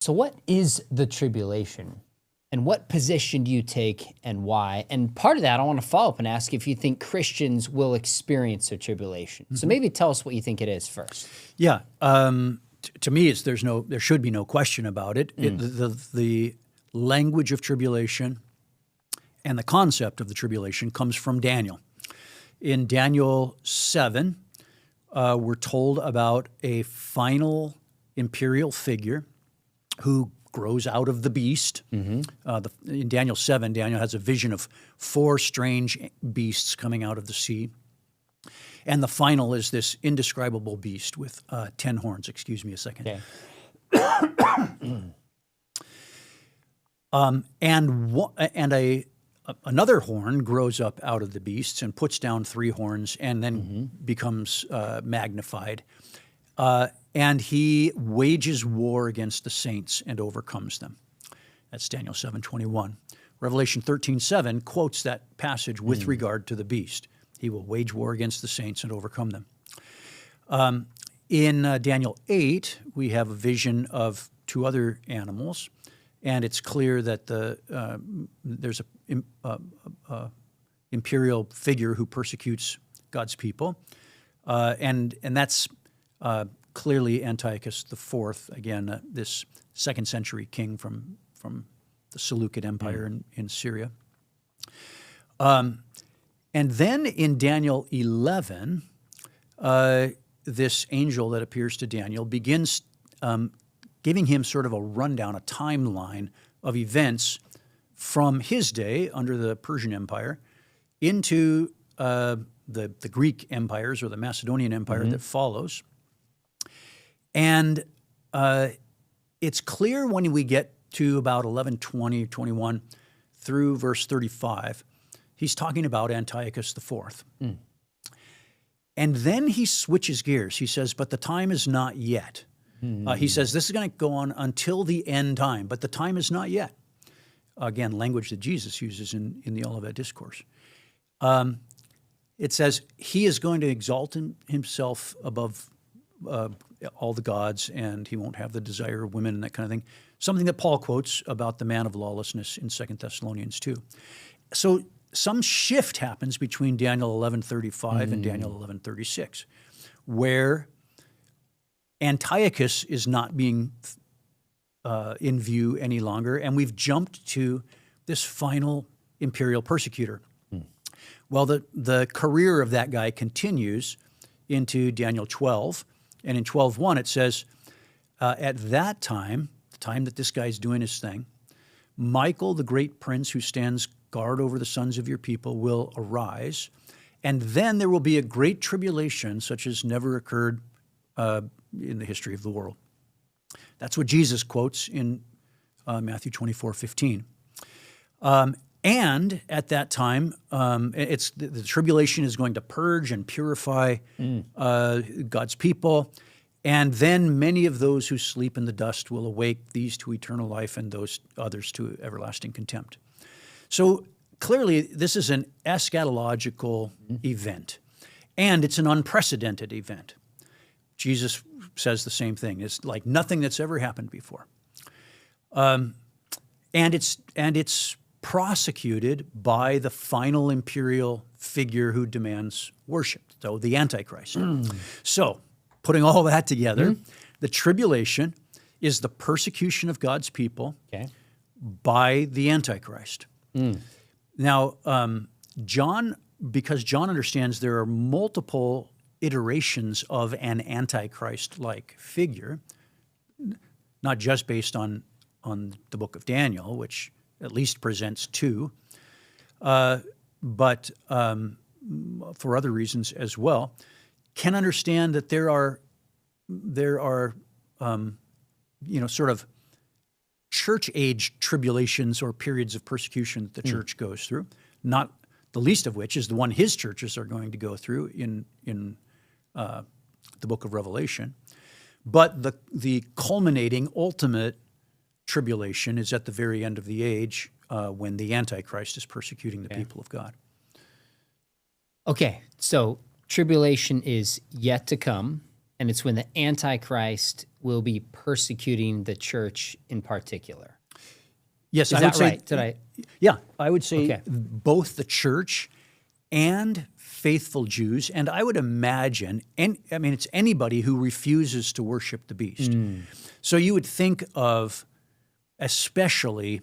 So what is the tribulation? And what position do you take and why? And part of that, I want to follow up and ask if you think Christians will experience a tribulation. So maybe tell us what you think it is first. Yeah. To me, there should be no question about it. The language of tribulation and the concept of the tribulation comes from Daniel. In Daniel 7, we're told about a final imperial figure who grows out of the beast. In Daniel 7, Daniel has a vision of 4 strange beasts coming out of the sea. And the final is this indescribable beast with 10 horns. Excuse me a second. Okay. Another horn grows up out of the beasts and puts down 3 horns and then becomes magnified. And he wages war against the saints and overcomes them. That's Daniel 7:21. Revelation 13:7 quotes that passage with regard to the beast. He will wage war against the saints and overcome them. In Daniel 8, we have a vision of 2 other animals, and it's clear that there's a imperial figure who persecutes God's people, and that's clearly Antiochus IV, again, this 2nd century king from the Seleucid Empire in Syria. And then in Daniel 11, this angel that appears to Daniel begins giving him sort of a rundown, a timeline of events from his day under the Persian Empire into the Greek empires or the Macedonian Empire that follows. And it's clear when we get to about 11:20, 21 through verse 35, he's talking about Antiochus IV. And then he switches gears. He says, but the time is not yet. He says, this is going to go on until the end time, but the time is not yet. Again, language that Jesus uses in the Olivet Discourse. It says, he is going to exalt himself above all the gods, and he won't have the desire of women and that kind of thing. Something that Paul quotes about the man of lawlessness in 2 Thessalonians 2. So some shift happens between Daniel 11:35 and Daniel 11:36, where Antiochus is not being in view any longer, and we've jumped to this final imperial persecutor. Well, the career of that guy continues into Daniel 12, and in 12:1 it says, at that time, the time that this guy's doing his thing, Michael, the great prince who stands guard over the sons of your people, will arise, and then there will be a great tribulation such as never occurred in the history of the world. That's what Jesus quotes in Matthew 24:15. And at that time, the tribulation is going to purge and purify God's people. And then many of those who sleep in the dust will awake, these to eternal life and those others to everlasting contempt. So clearly, this is an eschatological event, and it's an unprecedented event. Jesus says the same thing. It's like nothing that's ever happened before. And it's prosecuted by the final imperial figure who demands worship, so the Antichrist. So, putting all that together, the tribulation is the persecution of God's people by the Antichrist. Now, because John understands there are multiple iterations of an Antichrist-like figure, not just based on the book of Daniel, which at least presents 2, but for other reasons as well, can understand that there are sort of church age tribulations or periods of persecution that the church goes through, not the least of which is the one his churches are going to go through in the book of Revelation. But the culminating ultimate tribulation is at the very end of the age when the Antichrist is persecuting the people of God. Okay, so tribulation is yet to come. and it's when the Antichrist will be persecuting the church in particular. Yes, Is I that would say, right? Did I? Yeah, I would say Okay. both the church and faithful Jews, and I would imagine, it's anybody who refuses to worship the beast. So you would think of especially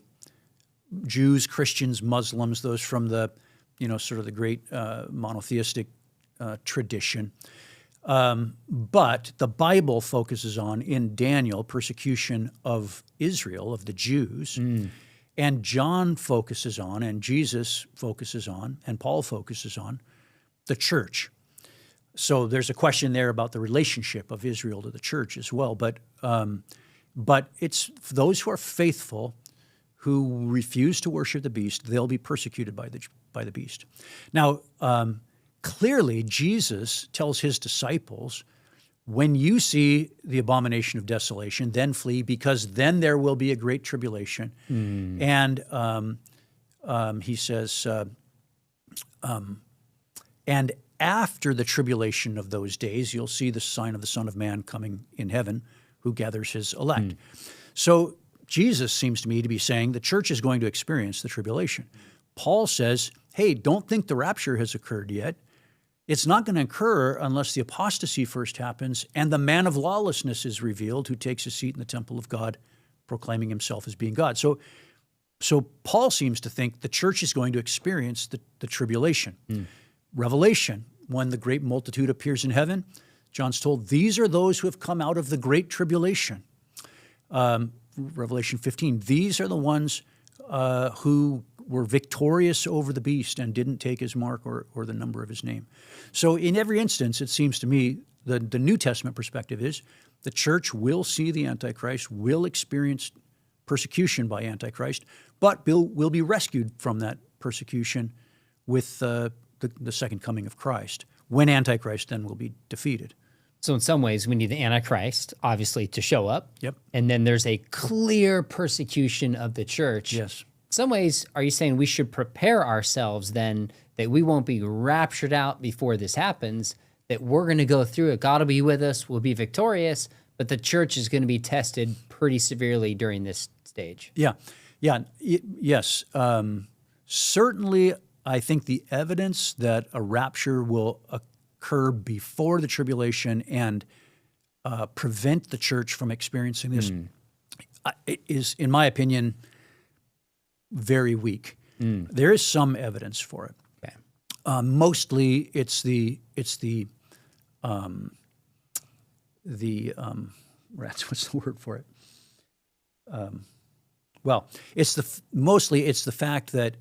Jews, Christians, Muslims, those from the, sort of the great monotheistic tradition. But the Bible focuses on, in Daniel, persecution of Israel, of the Jews. And John focuses on, and Jesus focuses on, and Paul focuses on the church. So there's a question there about the relationship of Israel to the church as well. But it's those who are faithful, who refuse to worship the beast, they'll be persecuted by the beast. Now, clearly, Jesus tells his disciples, when you see the abomination of desolation, then flee, because then there will be a great tribulation. And he says, and after the tribulation of those days, you'll see the sign of the Son of Man coming in heaven, who gathers his elect. So Jesus seems to me to be saying the church is going to experience the tribulation. Paul says, hey, don't think the rapture has occurred yet. It's not going to occur unless the apostasy first happens and the man of lawlessness is revealed, who takes a seat in the temple of God, proclaiming himself as being God. So Paul seems to think the church is going to experience the tribulation. Revelation, when the great multitude appears in heaven, John's told, these are those who have come out of the great tribulation. Revelation 15, these are the ones who were victorious over the beast and didn't take his mark or the number of his name. So in every instance, it seems to me, the New Testament perspective is the church will see the Antichrist, will experience persecution by Antichrist, but will be rescued from that persecution with the second coming of Christ, when Antichrist then will be defeated. So in some ways, we need the Antichrist, obviously, to show up. Yep. And then there's a clear persecution of the church. Yes. In some ways, are you saying we should prepare ourselves then that we won't be raptured out before this happens, that we're going to go through it, God will be with us, we'll be victorious, but the church is going to be tested pretty severely during this stage? Yeah. Yes. Certainly, I think the evidence that a rapture will occur before the tribulation and prevent the church from experiencing this is, in my opinion, very weak. There is some evidence for it. Okay. Mostly, it's the rats. What's the word for it? Mostly it's the fact that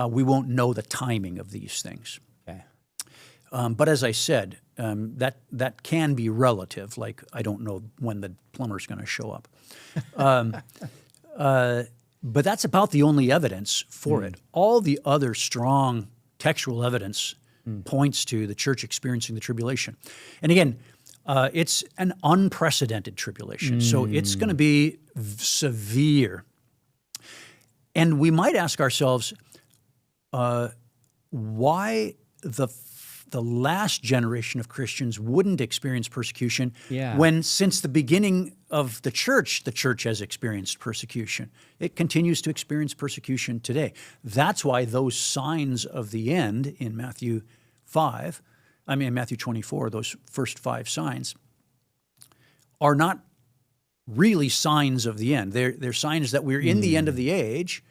we won't know the timing of these things. Okay. But as I said, that can be relative. Like, I don't know when the plumber's going to show up. But that's about the only evidence for it. All the other strong textual evidence points to the church experiencing the tribulation. And again, it's an unprecedented tribulation. So it's going to be severe. And we might ask ourselves, why the last generation of Christians wouldn't experience persecution when, since the beginning of the church has experienced persecution. It continues to experience persecution today. That's why those signs of the end in Matthew 24, those first 5 signs, are not really signs of the end. They're signs that we're in the end of the age,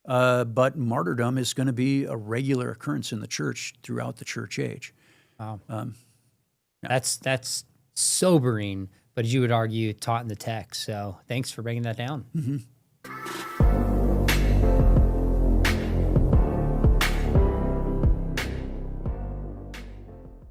but martyrdom is going to be a regular occurrence in the church throughout the church age. Wow. That's sobering, but as you would argue, taught in the text. So thanks for breaking that down.